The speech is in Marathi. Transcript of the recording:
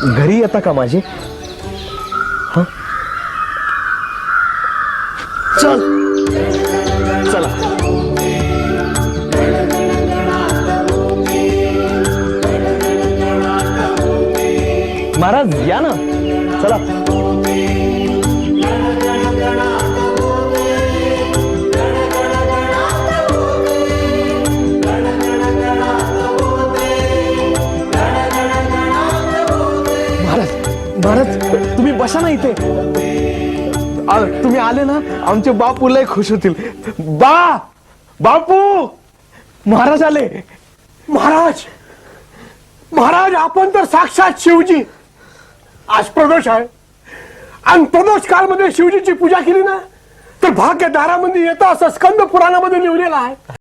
घरी येता का माझे? हा चल चला. महाराज या ना, चला. महाराज तुम्ही बसा ना इथे. तुम्ही आले ना आमचे बापू लय खुश होतील. बापू महाराज आले. महाराज महाराज आपण तर साक्षात शिवजी. आज प्रदोष आहे आणि प्रदोष काळमध्ये शिवजीची पूजा केली ना तर भाग्य दारामध्ये येतं असं स्कंद पुराणामध्ये लिहिलेलं आहे.